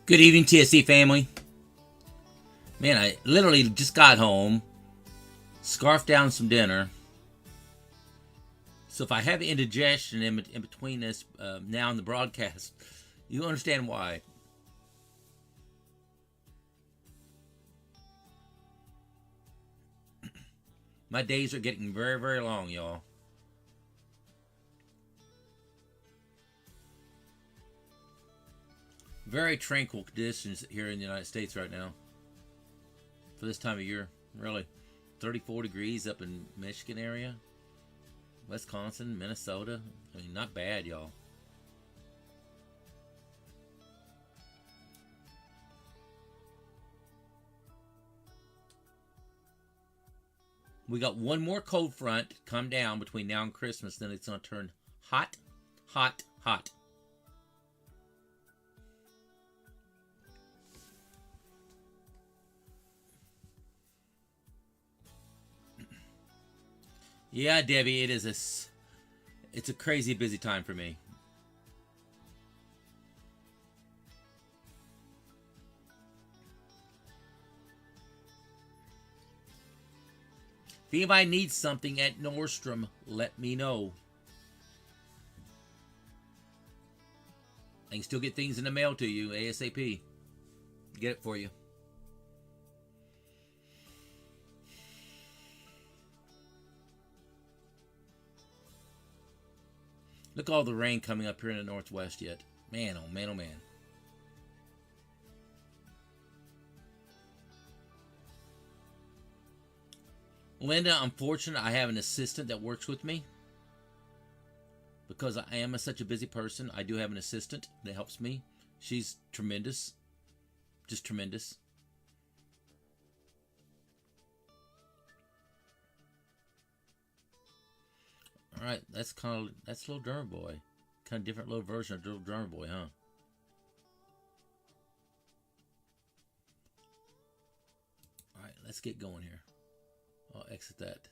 Good evening, TSC family. Man, I literally just got home, scarfed down some dinner. So if I have indigestion in between this now and the broadcast, you understand why. My days are getting very, very long, y'all. Very tranquil conditions here in the United States right now for this time of year. Really, 34 degrees up in Michigan area, Wisconsin, Minnesota. I mean, not bad, y'all. We got one more cold front come down between now and Christmas, then it's going to turn hot, hot, hot. Yeah, Debbie, it's a crazy busy time for me. If anybody needs something at Nordstrom, let me know. I can still get things in the mail to you ASAP. Get it for you. Look at all the rain coming up here in the Northwest yet. Man, oh man, oh man. Linda, I'm fortunate I have an assistant that works with me. Because I am such a busy person, I do have an assistant that helps me. She's tremendous. Just tremendous. Alright, that's Little Drummer Boy. Kind of different little version of Little Drummer Boy, huh? Alright, let's get going here. I'll exit that.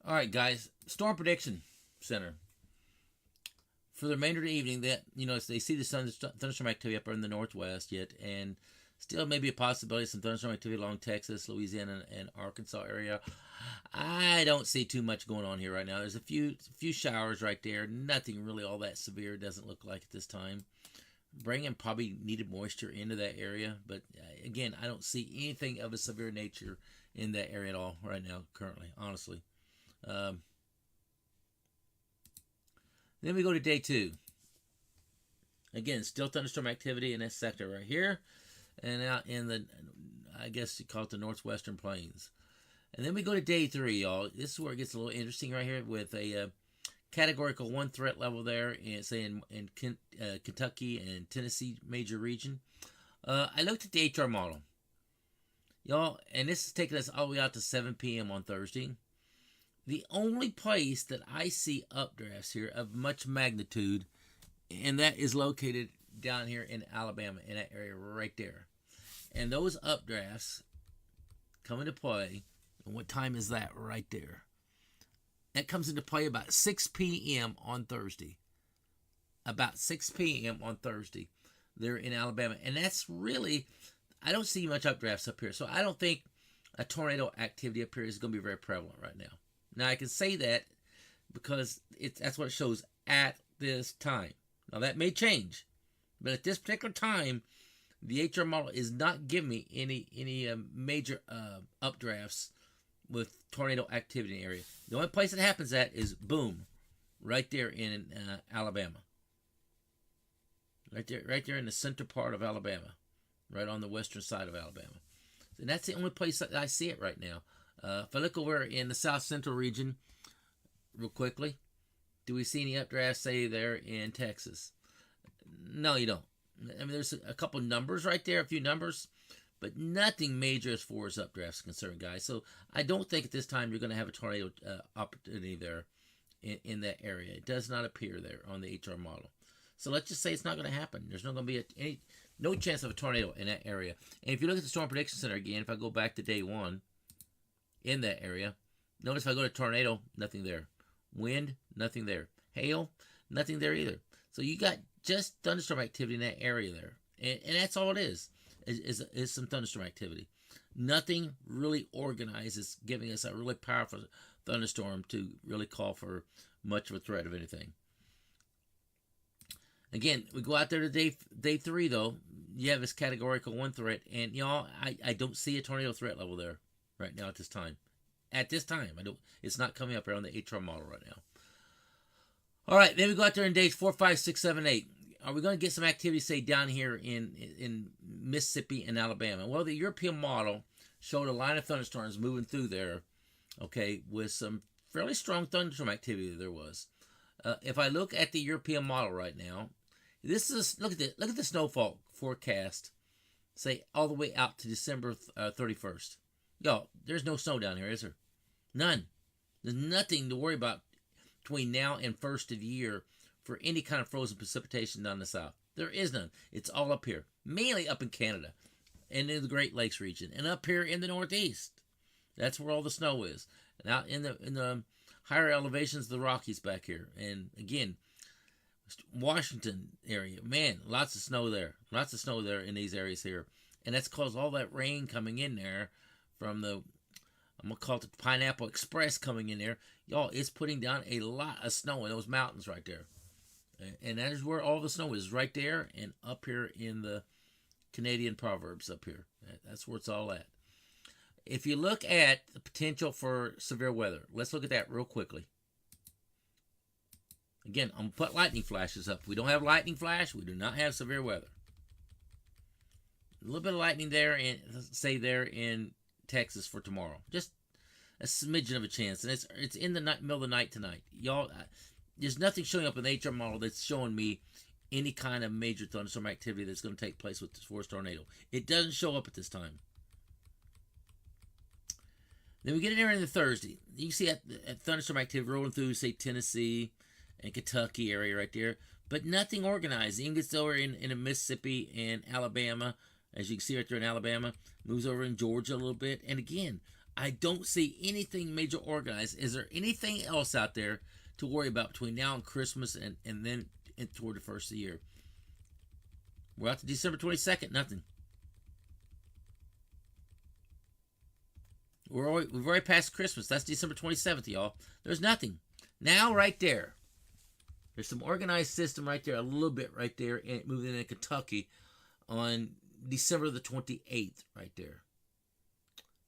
Alright, guys. Storm Prediction Center. For the remainder of the evening, that they see the thunderstorm activity up in the northwest yet, and still maybe a possibility of some thunderstorm activity along Texas, Louisiana, and Arkansas area. I don't see too much going on here right now. There's a few showers right there. Nothing really all that severe. Doesn't look like at this time. Bringing probably needed moisture into that area, but again, I don't see anything of a severe nature in that area at all right now, currently, honestly. Then we go to day 2. Again, still thunderstorm activity in this sector right here, and out in the, I guess you call it the northwestern plains. And then we go to day 3, y'all. This is where it gets a little interesting right here with a categorical 1 threat level there, in, say in Kentucky and Tennessee major region. I looked at the HR model, y'all, and this is taking us all the way out to 7 p.m. on Thursday. The only place that I see updrafts here of much magnitude, and that is located down here in Alabama, in that area right there. And those updrafts come into play. And what time is that right there? That comes into play about 6 p.m. on Thursday. About 6 p.m. on Thursday. They're in Alabama. And that's really, I don't see much updrafts up here. So I don't think a tornado activity up here is going to be very prevalent right now. Now, I can say that because that's what it shows at this time. Now, that may change. But at this particular time, the HR model is not giving me any major updrafts with tornado activity in the area. The only place it happens at is, boom, right there in Alabama. Right there in the center part of Alabama. Right on the western side of Alabama. And that's the only place that I see it right now. If I look over in the south central region, real quickly, do we see any updrafts, say, there in Texas? No, you don't. I mean, there's a couple numbers right there, a few numbers, but nothing major as far as updrafts are concerned, guys. So I don't think at this time you're going to have a tornado opportunity there in that area. It does not appear there on the HR model. So let's just say it's not going to happen. There's not going to be no chance of a tornado in that area. And if you look at the Storm Prediction Center again, if I go back to day 1 in that area, notice if I go to tornado, nothing there. Wind, nothing there. Hail, nothing there either. So you got just thunderstorm activity in that area there. And that's all it is some thunderstorm activity. Nothing really organized is giving us a really powerful thunderstorm to really call for much of a threat of anything. Again, we go out there to day 3 though. You have this categorical 1 threat, and y'all, I don't see a tornado threat level there right now at this time. At this time, I don't. It's not coming up here on the HR model right now. All right, then we go out there in days 4, 5, 6, 7, 8. Are we going to get some activity, say, down here in Mississippi and Alabama? Well, the European model showed a line of thunderstorms moving through there, okay, with some fairly strong thunderstorm activity there was. If I look at the European model right now, this is look at the snowfall forecast, say all the way out to December 31st. Y'all, there's no snow down here, is there? None. There's nothing to worry about between now and first of the year for any kind of frozen precipitation down the south. There is none. It's all up here, mainly up in Canada and in the Great Lakes region, and up here in the Northeast. That's where all the snow is. And out in the higher elevations of the Rockies back here, and again, Washington area, man, lots of snow there. Lots of snow there in these areas here, and that's caused all that rain coming in there from the, I'm gonna call it the Pineapple Express coming in there. Y'all, it's putting down a lot of snow in those mountains right there. And that is where all the snow is, right there and up here in the Canadian Proverbs up here. That's where it's all at. If you look at the potential for severe weather, let's look at that real quickly. Again, I'm going to put lightning flashes up. We don't have lightning flash. We do not have severe weather. A little bit of lightning there, and say there in Texas for tomorrow. Just a smidgen of a chance, and it's in the middle of the night tonight. Y'all, there's nothing showing up in the HR model that's showing me any kind of major thunderstorm activity that's going to take place with this force tornado. It doesn't show up at this time. Then we get in there into Thursday. You can see at thunderstorm activity rolling through, say, Tennessee and Kentucky area right there, but nothing organized. It even gets over in Mississippi and Alabama, as you can see right there in Alabama, moves over in Georgia a little bit. And again, I don't see anything major organized. Is there anything else out there to worry about between now and Christmas and then toward the first of the year? We're out to December 22nd, nothing. We've already passed Christmas. That's December 27th, y'all. There's nothing. Now, right there, there's some organized system right there, a little bit right there, and moving into Kentucky on December the 28th, right there.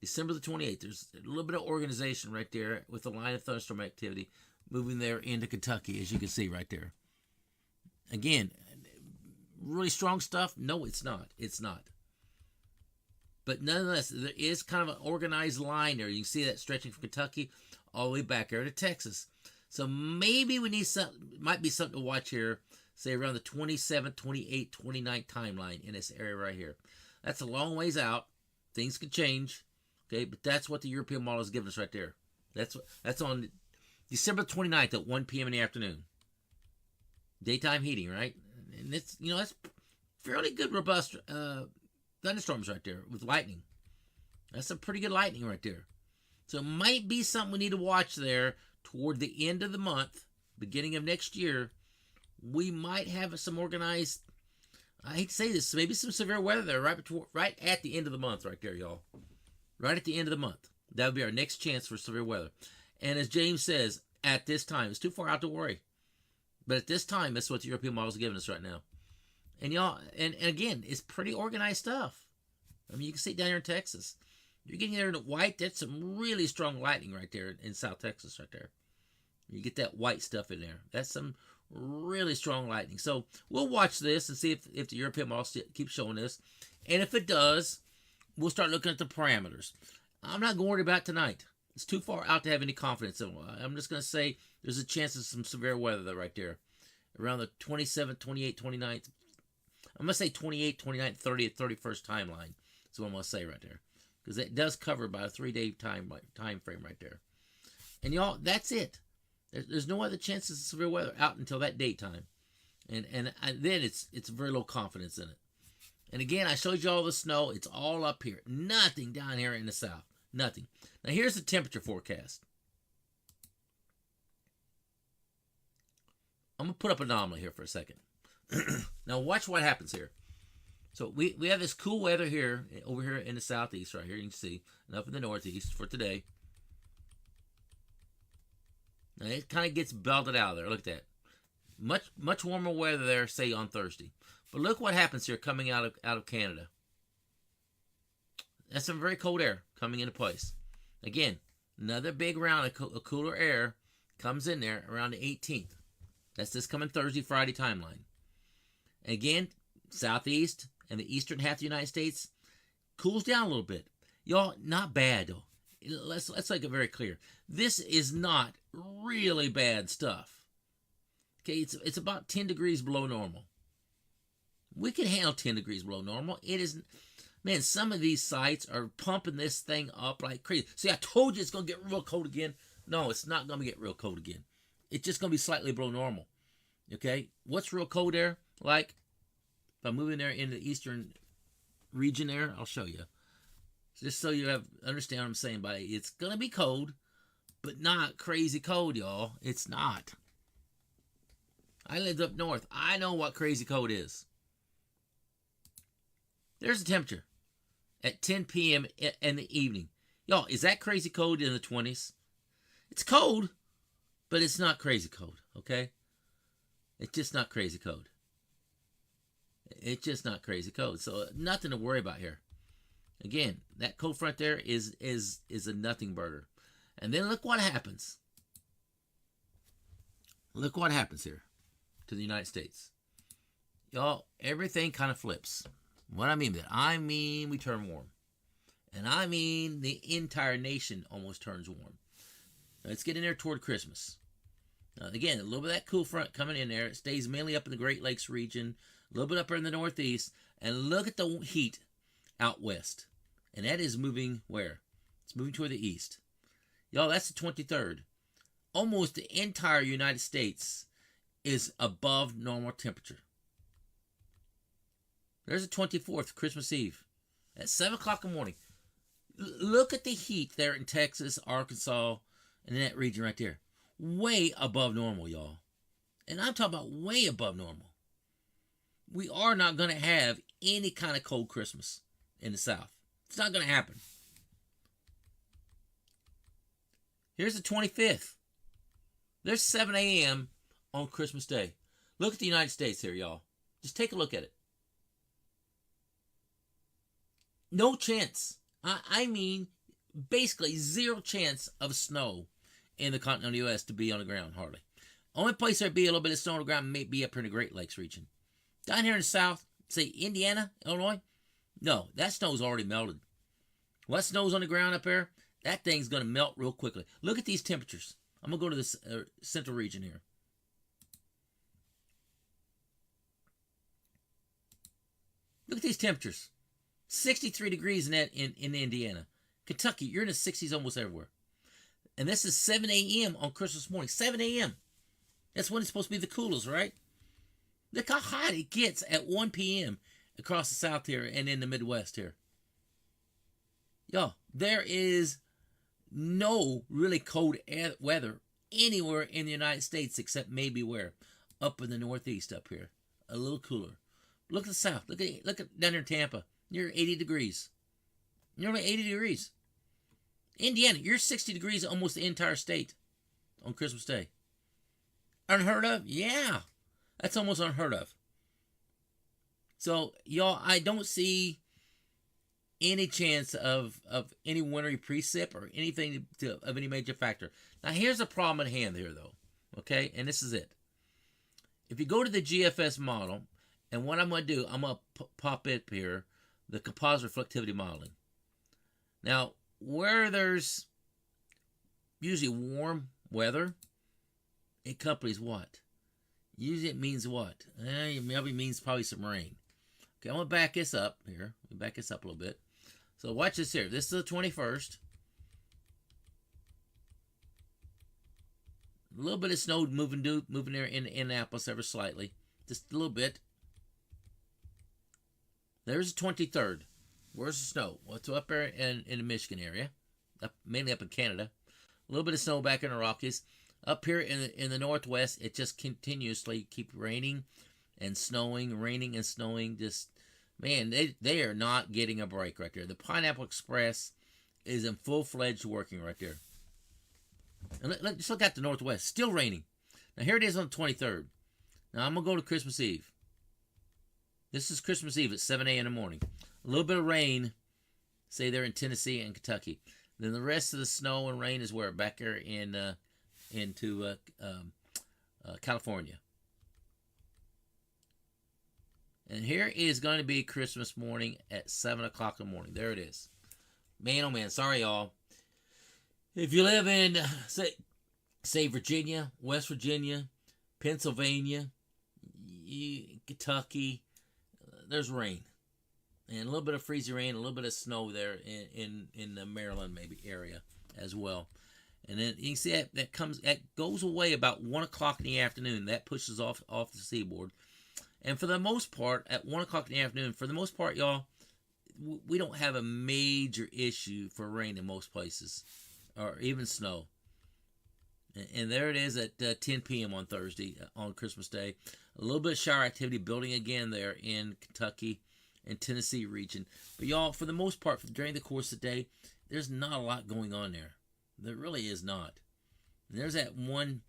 December the 28th. There's a little bit of organization right there with a line of thunderstorm activity moving there into Kentucky, as you can see right there. Again, really strong stuff? No, it's not. It's not. But nonetheless, there is kind of an organized line there. You can see that stretching from Kentucky all the way back there to Texas. So maybe we need might be something to watch here, say around the 27th, 28th, 29th timeline in this area right here. That's a long ways out. Things could change. Okay, but that's what the European model is giving us right there. That's on December 29th at 1 p.m. in the afternoon. Daytime heating, right? And it's, that's fairly good, robust thunderstorms right there with lightning. That's some pretty good lightning right there. So it might be something we need to watch there toward the end of the month, beginning of next year. We might have some organized, I hate to say this, maybe some severe weather there right at the end of the month right there, y'all. Right at the end of the month. That would be our next chance for severe weather. And as James says, at this time, it's too far out to worry. But at this time, that's what the European model is giving us right now. And y'all, and again, it's pretty organized stuff. I mean, you can see it down here in Texas. You're getting there in the white. That's some really strong lightning right there in South Texas right there. You get that white stuff in there. That's some really strong lightning. So we'll watch this and see if the European model keeps showing this. And if it does, we'll start looking at the parameters. I'm not going to worry about tonight. It's too far out to have any confidence in it. I'm just going to say there's a chance of some severe weather right there. Around the 27th, 28th, 29th. I'm going to say 28th, 29th, 30th, 31st timeline. That's what I'm going to say right there. Because it does cover about a 3-day time frame right there. And y'all, that's it. There's no other chances of severe weather out until that daytime. And then it's very low confidence in it. And again, I showed you all the snow. It's all up here. Nothing down here in the south. Nothing. Now here's the temperature forecast. I'm going to put up an anomaly here for a second. Now watch what happens here. So we have this cool weather here, over here in the southeast right here, you can see, and up in the northeast for today. Now it kind of gets belted out of there. Look at that. Much warmer weather there, say on Thursday. But look what happens here coming out of Canada. That's some very cold air coming into place. Again, another big round of cooler air comes in there around the 18th. That's this coming Thursday, Friday timeline. Again, southeast and the eastern half of the United States cools down a little bit. Y'all, not bad though. Let's make it very clear. This is not really bad stuff. Okay, it's about 10 degrees below normal. We can handle 10 degrees below normal. It is, man, some of these sites are pumping this thing up like crazy. See, I told you it's going to get real cold again. No, it's not going to get real cold again. It's just going to be slightly below normal. Okay, what's real cold there? Like, if I'm moving there in the eastern region there, I'll show you. Just so you understand what I'm saying by it. It's going to be cold, but not crazy cold, y'all. It's not. I lived up north. I know what crazy cold is. There's the temperature at 10 p.m. in the evening. Y'all, is that crazy cold in the 20s? It's cold, but it's not crazy cold, okay? It's just not crazy cold. It's just not crazy cold. So nothing to worry about here. Again, that cold front there is a nothing burger. And then look what happens. Look what happens here to the United States. Y'all, everything kind of flips. What I mean by that? I mean we turn warm. And I mean the entire nation almost turns warm. Now, let's get in there toward Christmas. Now, again, a little bit of that cool front coming in there. It stays mainly up in the Great Lakes region, a little bit up in the northeast. And look at the heat out west. And that is moving where? It's moving toward the east. Y'all, that's the 23rd. Almost the entire United States is above normal temperature. There's the 24th, Christmas Eve, at 7 o'clock in the morning. Look at the heat there in Texas, Arkansas, and in that region right there. Way above normal, y'all. And I'm talking about way above normal. We are not going to have any kind of cold Christmas in the South. It's not going to happen. Here's the 25th. There's 7 a.m. on Christmas Day. Look at the United States here, y'all. Just take a look at it. No chance. I mean, basically zero chance of snow in the continental U.S. to be on the ground, hardly. Only place there'd be a little bit of snow on the ground may be up here in the Great Lakes region. Down here in the South, say Indiana, Illinois, no, that snow's already melted. What snow's on the ground up there, that thing's going to melt real quickly. Look at these temperatures. I'm going to go to this central region here. Look at these temperatures. 63 degrees in Indiana. Kentucky, you're in the 60s almost everywhere. And this is 7 a.m. on Christmas morning. 7 a.m. That's when it's supposed to be the coolest, right? Look how hot it gets at 1 p.m. across the South here and in the Midwest here. Y'all, there is no really cold weather anywhere in the United States except maybe where? Up in the Northeast up here. A little cooler. Look at the South. Look at down here in Tampa. You're 80 degrees. You're only 80 degrees. Indiana, you're 60 degrees almost the entire state on Christmas Day. Unheard of? Yeah. That's almost unheard of. So, y'all, I don't see any chance of any wintry precip or anything of any major factor. Now, here's the problem at hand here, though. Okay? And this is it. If you go to the GFS model, and what I'm going to do, I'm going to pop up here the composite reflectivity modeling. Now, where there's usually warm weather, it accompanies what? Usually it means what? It maybe means probably some rain. Okay, I'm going to back this up here. Back this up a little bit. So watch this here. This is the 21st. A little bit of snow moving there in Annapolis ever slightly. Just a little bit. There's the 23rd. Where's the snow? Well, it's up there in the Michigan area, mainly up in Canada. A little bit of snow back in the Rockies. Up here in the Northwest, it just continuously keeps raining and snowing, just Man, they are not getting a break right there. The Pineapple Express is in full-fledged working right there. And let's look at the Northwest. Still raining. Now here it is on the 23rd. Now I'm going to go to Christmas Eve. This is Christmas Eve at 7 a.m. in the morning. A little bit of rain, say there in Tennessee and Kentucky. Then the rest of the snow and rain is where? Back there into California. And here is going to be Christmas morning at 7 o'clock in the morning. There it is. Man, oh man, sorry y'all. If you live in, say Virginia, West Virginia, Pennsylvania, Kentucky, there's rain. And a little bit of freezing rain, a little bit of snow there in the Maryland maybe area as well. And then you can see that goes away about 1 o'clock in the afternoon. That pushes off the seaboard. And for the most part, at 1 o'clock in the afternoon, for the most part, y'all, we don't have a major issue for rain in most places, or even snow. And there it is at 10 p.m. on Thursday, on Christmas Day. A little bit of shower activity building again there in Kentucky and Tennessee region. But y'all, for the most part, during the course of the day, there's not a lot going on there. There really is not. And there's that one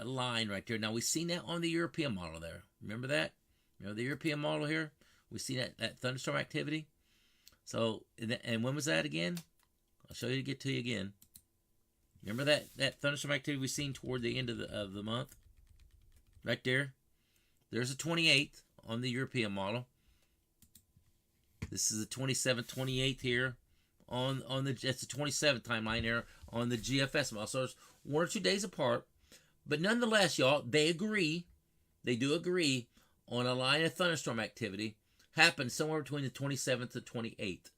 line right there. Now, we've seen that on the European model there. Remember that? The European model here? We see that thunderstorm activity. So, and when was that again? I'll show you to get to you again. Remember that thunderstorm activity we've seen toward the end of the month? Right there. There's a 28th on the European model. This is the 27th, 28th here on that's the 27th timeline there on the GFS model. So it's 1 or 2 days apart. But nonetheless, y'all, they do agree on a line of thunderstorm activity happens somewhere between the 27th to 28th.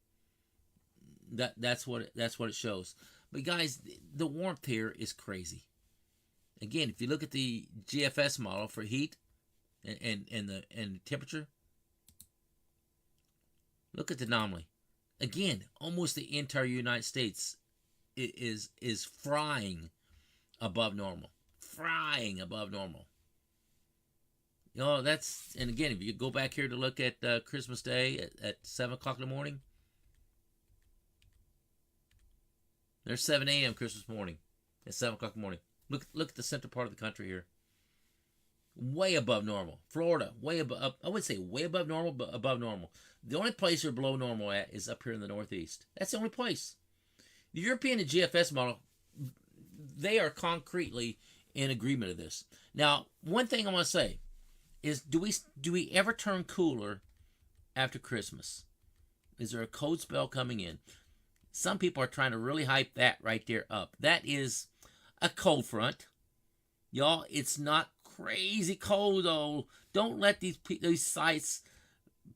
That's what it shows. But guys, the warmth here is crazy. Again, if you look at the GFS model for heat and the temperature, look at the anomaly. Again, almost the entire United States is frying above normal. Frying above normal. And again, if you go back here to look at Christmas Day at 7 o'clock in the morning, there's 7 a.m. Christmas morning at 7 o'clock in the morning. Look at the center part of the country here. Way above normal. Florida, way above. I wouldn't say way above normal, but above normal. The only place you're below normal at is up here in the Northeast. That's the only place. The European and GFS model, they are concretely in agreement of this. Now, one thing I want to say is, do we ever turn cooler after Christmas? Is there a cold spell coming in? Some people are trying to really hype that right there up. That is a cold front. Y'all, it's not crazy cold, though. Don't let these sites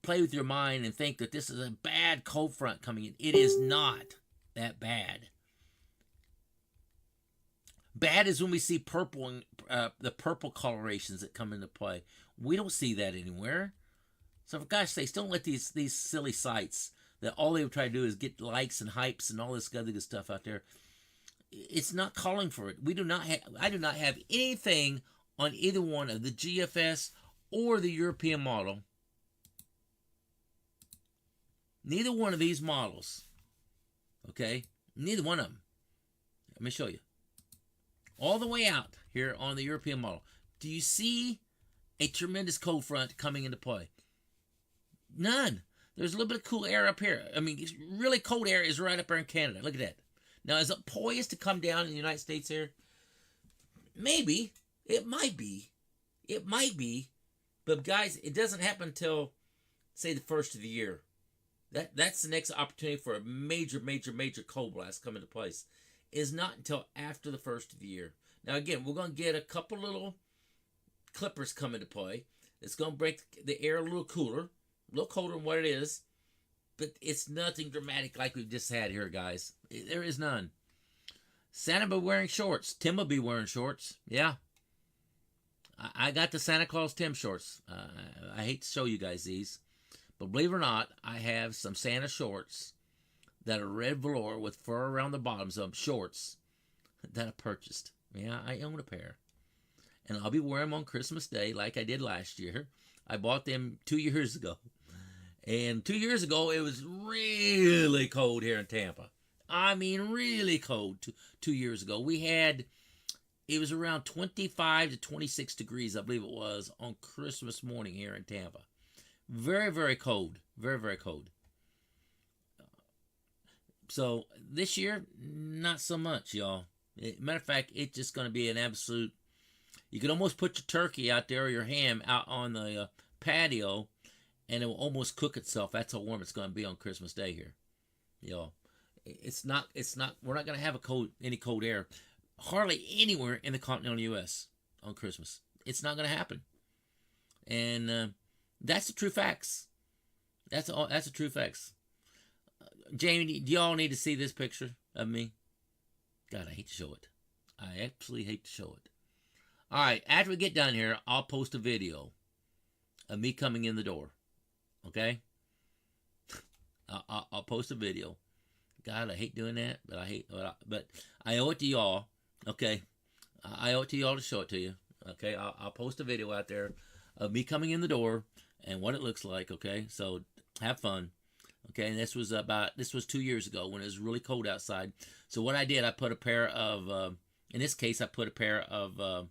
play with your mind and think that this is a bad cold front coming in. It is not that bad. Bad is when we see purple and the purple colorations that come into play. We don't see that anywhere. So for gosh sakes, don't let these silly sites that all they would try to do is get likes and hypes and all this other good stuff out there. It's not calling for it. I do not have anything on either one of the GFS or the European model. Neither one of these models. Okay? Neither one of them. Let me show you. All the way out here on the European model. Do you see a tremendous cold front coming into play? None. There's a little bit of cool air up here. I mean, really cold air is right up there in Canada. Look at that. Now, is it poised to come down in the United States here? Maybe. It might be. It might be. But guys, it doesn't happen until, say, the first of the year. That's the next opportunity for a major cold blast come into place. Is not until after the first of the year. Now, again, we're going to get a couple little clippers come into play. It's going to break the air a little cooler. A little colder than what it is, but it's nothing dramatic like we've just had here, guys. There is none. Santa will be wearing shorts. Tim will be wearing shorts. Yeah. I got the Santa Claus Tim shorts. I hate to show you guys these, but believe it or not, I have some Santa shorts that are red velour with fur around the bottoms of them, shorts that I purchased. Yeah, I own a pair. and I'll be wearing them on Christmas Day like I did last year. I bought them 2 years ago. And 2 years ago, it was really cold here in Tampa. I mean, really cold 2 years ago. It was around 25 to 26 degrees, I believe it was, on Christmas morning here in Tampa. Very, very cold. Very, very cold. So this year, not so much, y'all. Matter of fact, it's just going to be an absolute... You could almost put your turkey out there or your ham out on the patio, and it will almost cook itself. That's how warm it's going to be on Christmas Day here, y'all. It's not. We're not going to have any cold air, hardly anywhere in the continental U.S. on Christmas. It's not going to happen, and that's the true facts. That's the true facts. Jamie, do y'all need to see this picture of me? God, I hate to show it. I absolutely hate to show it. All right, after we get done here, I'll post a video of me coming in the door. Okay? I'll post a video. God, I hate doing that, but I owe it to y'all. Okay? I owe it to y'all to show it to you. Okay? I'll post a video out there of me coming in the door and what it looks like. Okay? So have fun. Okay, and this was 2 years ago when it was really cold outside. So what I did, I put a pair of, in this case, I put a pair of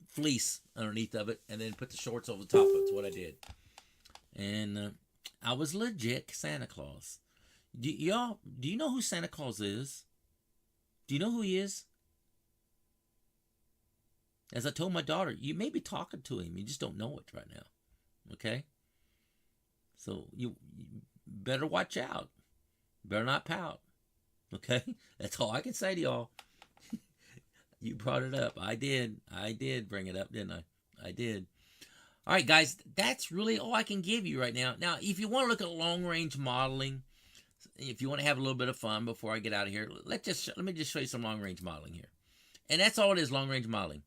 fleece underneath of it, and then put the shorts over the top of it. That's what I did. And I was legit Santa Claus. Do you know who Santa Claus is? Do you know who he is? As I told my daughter, you may be talking to him, you just don't know it right now. Okay? So you better watch out. Better not pout. Okay? That's all I can say to y'all. You brought it up. I did bring it up, didn't I? I did. All right, guys, that's really all I can give you right now. Now, if you want to look at long-range modeling, if you want to have a little bit of fun before I get out of here, let me just show you some long-range modeling here. And that's all it is, long-range modeling.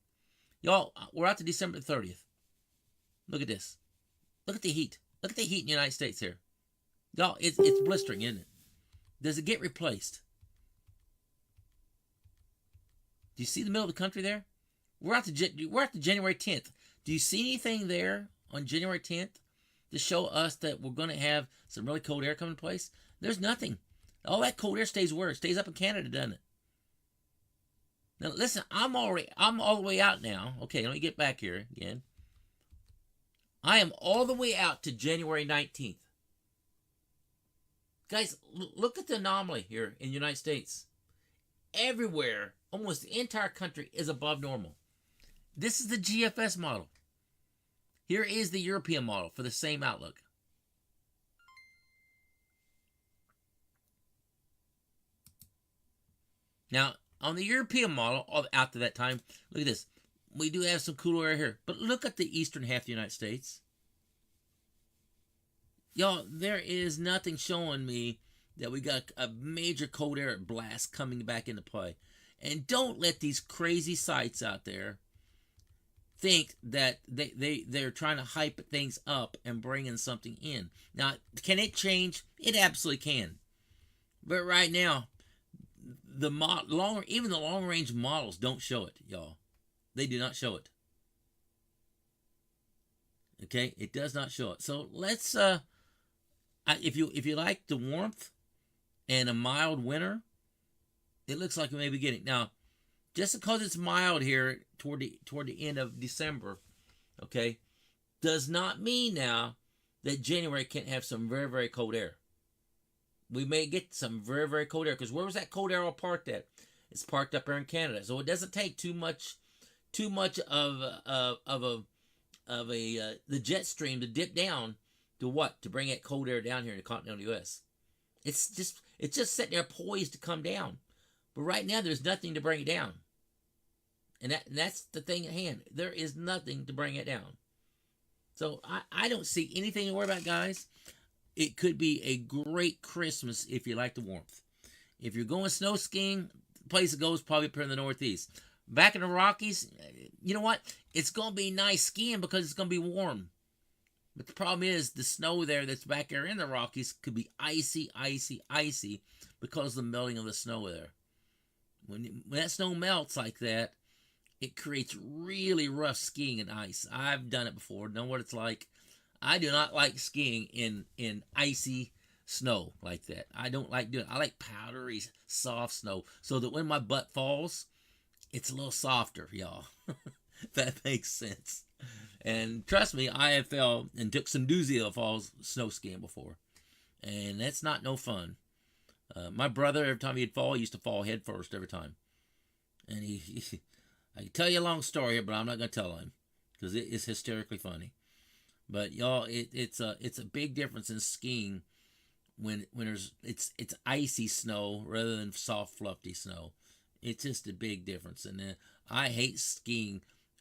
Y'all, we're out to December 30th. Look at this. Look at the heat. Look at the heat in the United States here. Y'all, it's blistering, isn't it? Does it get replaced? Do you see the middle of the country there? We're at the January 10th. Do you see anything there on January 10th to show us that we're going to have some really cold air coming into place? There's nothing. All that cold air stays where? It stays up in Canada, doesn't it? Now listen, I'm all the way out now. Okay, let me get back here again. I am all the way out to January 19th. Guys, look at the anomaly here in the United States. Everywhere, almost the entire country is above normal. This is the GFS model. Here is the European model for the same outlook. Now, on the European model, out to that time, look at this. We do have some cooler air here. But look at the eastern half of the United States. Y'all, there is nothing showing me that we got a major cold air blast coming back into play. And don't let these crazy sites out there think that they're trying to hype things up and bring in something in. Now, can it change? It absolutely can. But right now, even the long-range models don't show it, y'all. They do not show it. Okay, it does not show it. So let's, if you like the warmth and a mild winter, it looks like we may be getting. Now, just because it's mild here toward the end of December, okay, does not mean now that January can't have some very, very cold air. We may get some very, very cold air, because where was that cold air all parked at? It's parked up here in Canada. So it doesn't take too much of the jet stream to dip down to what? To bring that cold air down here in the continental U.S. It's just sitting there poised to come down. But right now there's nothing to bring it down. And that's the thing at hand. There is nothing to bring it down. So I don't see anything to worry about, guys. It could be a great Christmas if you like the warmth. If you're going snow skiing, the place to go is probably up here in the Northeast. Back in the Rockies, you know what? It's going to be nice skiing because it's going to be warm. But the problem is the snow there that's back there in the Rockies could be icy, icy, icy because of the melting of the snow there. when that snow melts like that, it creates really rough skiing and ice. I've done it before, know what it's like. I do not like skiing in icy snow like that. I don't like doing it. I like powdery, soft snow so that when my butt falls, it's a little softer, y'all. That makes sense. And trust me, I have fell and took some doozy of falls snow skiing before. And that's not no fun. My brother, every time he'd fall, he used to fall head first every time. And I can tell you a long story here, but I'm not going to tell him because it is hysterically funny. But y'all, it's a big difference in skiing when it's icy snow rather than soft fluffy snow. It's just a big difference. And I hate skiing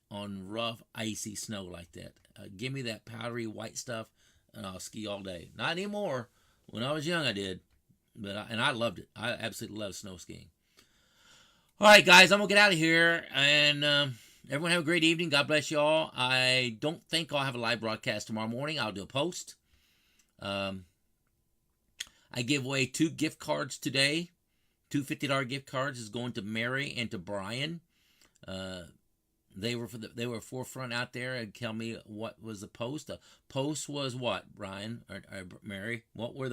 on rough icy snow like that. Give me that powdery white stuff, and I'll ski all day. Not anymore. When I was young, I did, but I loved it. I absolutely love snow skiing. All right, guys, I'm gonna get out of here, and everyone have a great evening. God bless you all. I don't think I'll have a live broadcast tomorrow morning. I'll do a post. I give away 2 gift cards today. 2 $50 gift cards is going to Mary and to Brian. They were forefront out there and tell me what was the post. The post was what, Brian or Mary? What was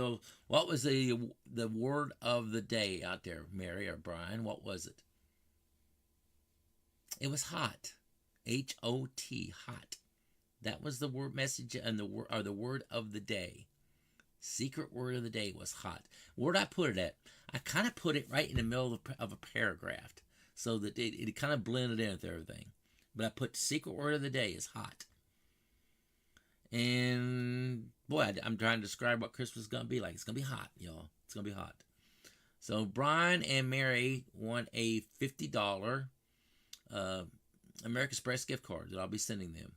the word of the day out there, Mary or Brian? What was it? It was hot. H-O-T, hot. That was the word message and the word of the day. Secret word of the day was hot. Where'd I put it at? I kind of put it right in the middle of a paragraph so that it kind of blended in with everything. But I put secret word of the day is hot. And boy, I'm trying to describe what Christmas is going to be like. It's going to be hot, y'all. It's going to be hot. So Brian and Mary want a $50 American Express gift card that I'll be sending them.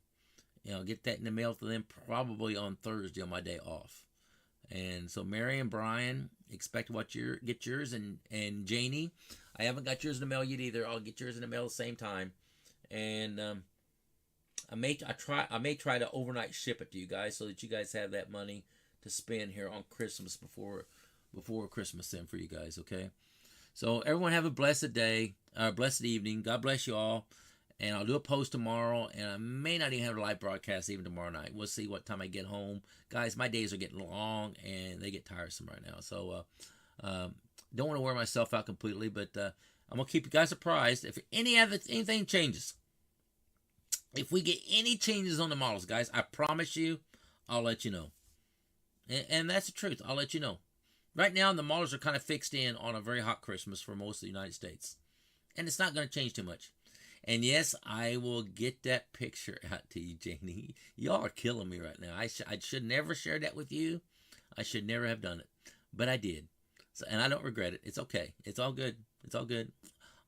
And I'll get that in the mail to them probably on Thursday on my day off. And so Mary and Brian, expect get yours, and Janie, I haven't got yours in the mail yet either. I'll get yours in the mail at the same time. And I may try to overnight ship it to you guys so that you guys have that money to spend here on Christmas before Christmas then for you guys, okay? So everyone have a blessed day, blessed evening. God bless you all. And I'll do a post tomorrow, and I may not even have a live broadcast even tomorrow night. We'll see what time I get home. Guys, my days are getting long, and they get tiresome right now. So don't want to wear myself out completely, but I'm going to keep you guys surprised. If anything changes, if we get any changes on the models, guys, I promise you, I'll let you know. And that's the truth. I'll let you know. Right now, the models are kind of fixed in on a very hot Christmas for most of the United States. And it's not going to change too much. And yes, I will get that picture out to you, Janie. Y'all are killing me right now. I should never share that with you. I should never have done it. But I did. So, and I don't regret it. It's okay. It's all good. It's all good.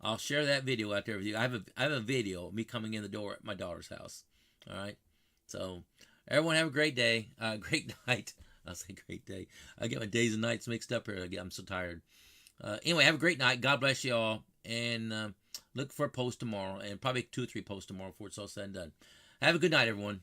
I'll share that video out there with you. I have a video of me coming in the door at my daughter's house. All right? So, everyone have a great day. Great night. I'll say great day. I get my days and nights mixed up here. I'm so tired. Anyway, have a great night. God bless you all. And look for a post tomorrow. And probably 2 or 3 posts tomorrow before it's all said and done. Have a good night, everyone.